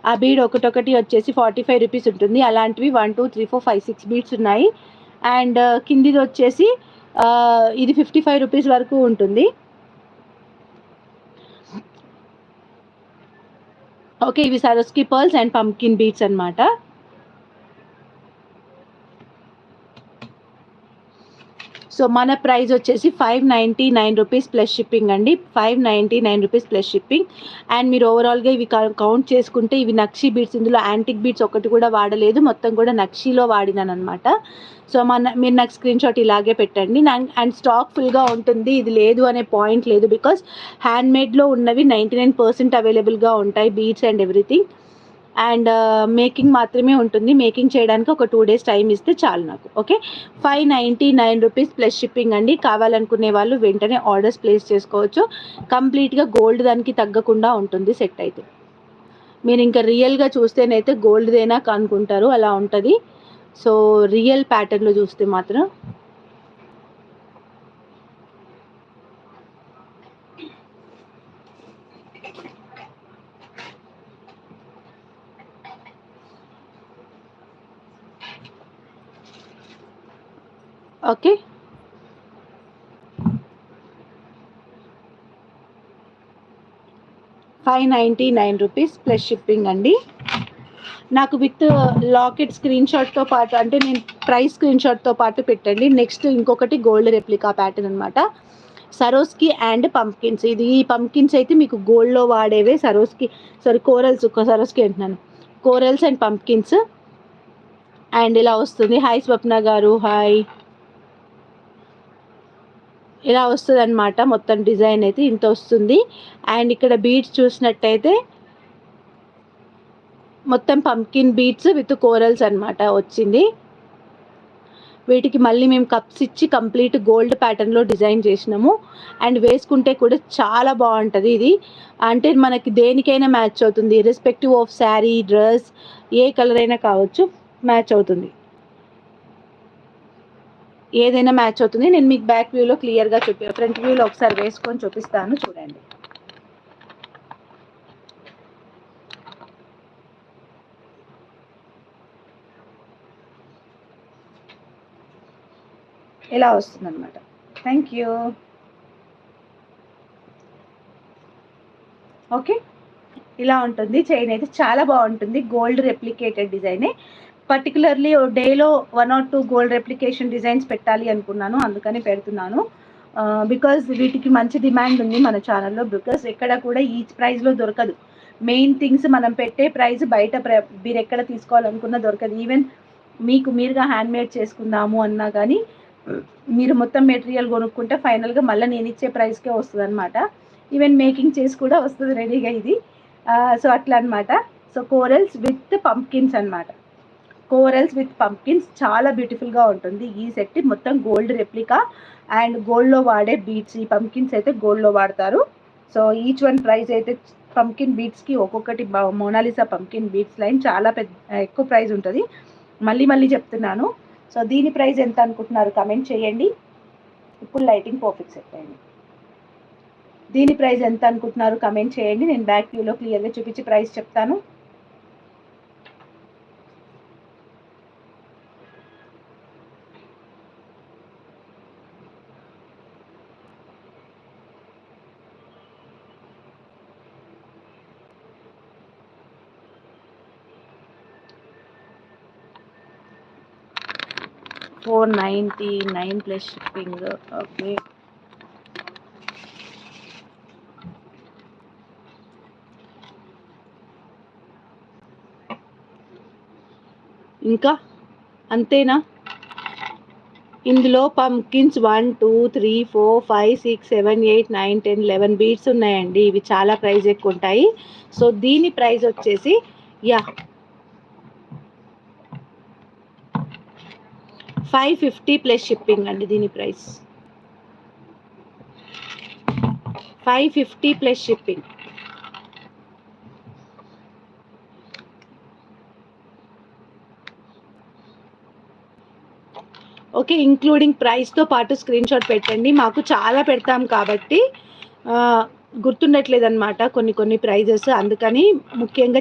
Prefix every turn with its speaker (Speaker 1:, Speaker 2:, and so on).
Speaker 1: ఆ బీడ్ ఒకటొకటి వచ్చేసి 45 రూపీస్ ఉంటుంది. అలాంటివి 1 2 3 4 5 6 బీడ్స్ ఉన్నాయి. అండ్ కిందిది వచ్చేసి ఇది 55 రూపీస్ వరకు ఉంటుంది. ఓకే, ఇవి సరోస్కి పర్ల్స్ అండ్ పంకిన్ బీడ్స్ అనమాట. సో మన ప్రైస్ వచ్చేసి 599 రూపీస్ ప్లస్ షిప్పింగ్ అండి. 599 రూపీస్ ప్లస్ షిప్పింగ్. అండ్ మీరు ఓవరాల్గా ఇవి కౌంట్ చేసుకుంటే ఇవి నక్షీ బీడ్స్, ఇందులో యాంటిక్ బీడ్స్ ఒకటి కూడా వాడలేదు, మొత్తం కూడా నక్షీలో వాడినాను అనమాట. సో మీరు నాకు స్క్రీన్ షాట్ ఇలాగే పెట్టండి. అండ్ స్టాక్ ఫుల్గా ఉంటుంది, ఇది లేదు అనే పాయింట్ లేదు. బికాస్ హ్యాండ్మేడ్లో ఉన్నవి 99% అవైలబుల్గా ఉంటాయి, beads and everything. And making మాత్రమే ఉంటుంది. మేకింగ్ చేయడానికి ఒక 2 days టైం ఇస్తే చాలు నాకు. ఓకే, 599 రూపీస్ ప్లస్ షిప్పింగ్ అండి. కావాలనుకునే వాళ్ళు వెంటనే ఆర్డర్స్ ప్లేస్ చేసుకోవచ్చు. కంప్లీట్గా గోల్డ్ దానికి తగ్గకుండా ఉంటుంది సెట్ అయితే. మీరు ఇంకా రియల్గా చూస్తేనైతే గోల్డ్దేనా అనుకుంటారు, అలా ఉంటుంది. సో రియల్ ప్యాటర్న్లో చూస్తే మాత్రం ఓకే. ₹599 రూపీస్ ప్లస్ షిప్పింగ్ అండి. నాకు విత్ లాకెట్ స్క్రీన్ షాట్తో పాటు, అంటే నేను ప్రైస్ స్క్రీన్ షాట్తో పాటు పెట్టండి. నెక్స్ట్ ఇంకొకటి గోల్డ్ రెప్లికా ప్యాటర్న్ అనమాట, సరోస్కి అండ్ పంప్కిన్స్. ఇది ఈ పంప్కిన్స్ అయితే మీకు గోల్డ్లో వాడేవే, సరోస్కి కోరల్స్, సరోస్కి అంటున్నాను, కోరల్స్ అండ్ పంప్కిన్స్. అండ్ ఇలా వస్తుంది. హాయ్ స్వప్న గారు, హాయ్. ఇలా వస్తుంది అనమాట, మొత్తం డిజైన్ అయితే ఇంత వస్తుంది. అండ్ ఇక్కడ బీడ్స్ చూసినట్టయితే మొత్తం పంకిన్ బీడ్స్ విత్ కోరల్స్ అనమాట వచ్చింది. వీటికి మళ్ళీ మేము కప్స్ ఇచ్చి కంప్లీట్ గోల్డ్ ప్యాటర్న్లో డిజైన్ చేసినాము. అండ్ వేసుకుంటే కూడా చాలా బాగుంటుంది ఇది. అంటే మనకి దేనికైనా మ్యాచ్ అవుతుంది, irrespective of sari, dress, A colour అయినా కావచ్చు, మ్యాచ్ అవుతుంది, ఏదైనా మ్యాచ్ అవుతుంది. నేను మీకు బ్యాక్ వ్యూలో క్లియర్గా ఫ్రంట్ వ్యూలో ఒకసారి వేసుకొని చూపిస్తాను, చూడండి. ఇలా వస్తుంది అనమాట. Thank you. ఓకే, ఇలా ఉంటుంది. చైన్ అయితే చాలా బాగుంటుంది, గోల్డ్ రెప్లికేటెడ్ డిజైనే. పర్టికులర్లీ డేలో 1 or 2 గోల్డ్ రెప్లికేషన్ డిజైన్స్ పెట్టాలి అనుకున్నాను, అందుకని పెడుతున్నాను. బికాజ్ వీటికి మంచి డిమాండ్ ఉంది మన ఛానల్లో. బికాజ్ ఎక్కడ కూడా ఈ ప్రైస్లో దొరకదు. మెయిన్ థింగ్స్ మనం పెట్టే ప్రైస్ బయట మీరు ఎక్కడ తీసుకోవాలనుకున్నా దొరకదు. ఈవెన్ మీరుగా హ్యాండ్మేడ్ చేసుకుందాము అన్నా కానీ మీరు మొత్తం మెటీరియల్ కొనుక్కుంటే ఫైనల్గా మళ్ళీ నేను ఇచ్చే ప్రైస్కే వస్తుంది అనమాట. ఈవెన్ మేకింగ్ చేసి కూడా వస్తుంది రెడీగా ఇది. సో అట్లా అనమాట. సో కోరల్స్ విత్ పంప్కిన్స్ అనమాట, కోరల్స్ విత్ పంప్కిన్స్ చాలా బ్యూటిఫుల్గా ఉంటుంది. ఈ సెట్ మొత్తం గోల్డ్ రెప్లికా అండ్ గోల్డ్లో వాడే బీడ్స్. ఈ పంప్కిన్స్ అయితే గోల్డ్లో వాడతారు. సో ఈచ్ వన్ ప్రైస్ అయితే పంప్కిన్ బీడ్స్కి ఒక్కొక్కటి, మోనాలిసా పంప్కిన్ బీడ్స్ లైన్ చాలా ఎక్కువ ప్రైస్ ఉంటుంది. మళ్ళీ చెప్తున్నాను. సో దీని ప్రైస్ ఎంత అనుకుంటున్నారు కమెంట్ చేయండి. ఇప్పుడు లైటింగ్ పర్ఫెక్ట్ సెట్ అయింది. దీని ప్రైస్ ఎంత అనుకుంటున్నారు కమెంట్ చేయండి. నేను బ్యాక్ వ్యూలో క్లియర్గా చూపించి ప్రైస్ చెప్తాను. $499 ప్లస్ షిప్పింగ్. ఓకే, ఇంకా అంతేనా? ఇందులో పంకిన్స్ 1 2 3 4 5 6 7 8 9 10 11 బీడ్స్ ఉన్నాయండి. ఇవి చాలా ప్రైస్ ఎక్కువ ఉంటాయి. సో దీని ప్రైస్ వచ్చేసి 550 ప్లస్ షిప్పింగ్ అండి. దీని price 550 plus shipping. Okay, including ప్రైస్తో పాటు స్క్రీన్ షాట్ పెట్టండి. మాకు చాలా పెడతాం కాబట్టి గుర్తుండట్లేదు అనమాట కొన్ని కొన్ని ప్రైజెస్, అందుకని ముఖ్యంగా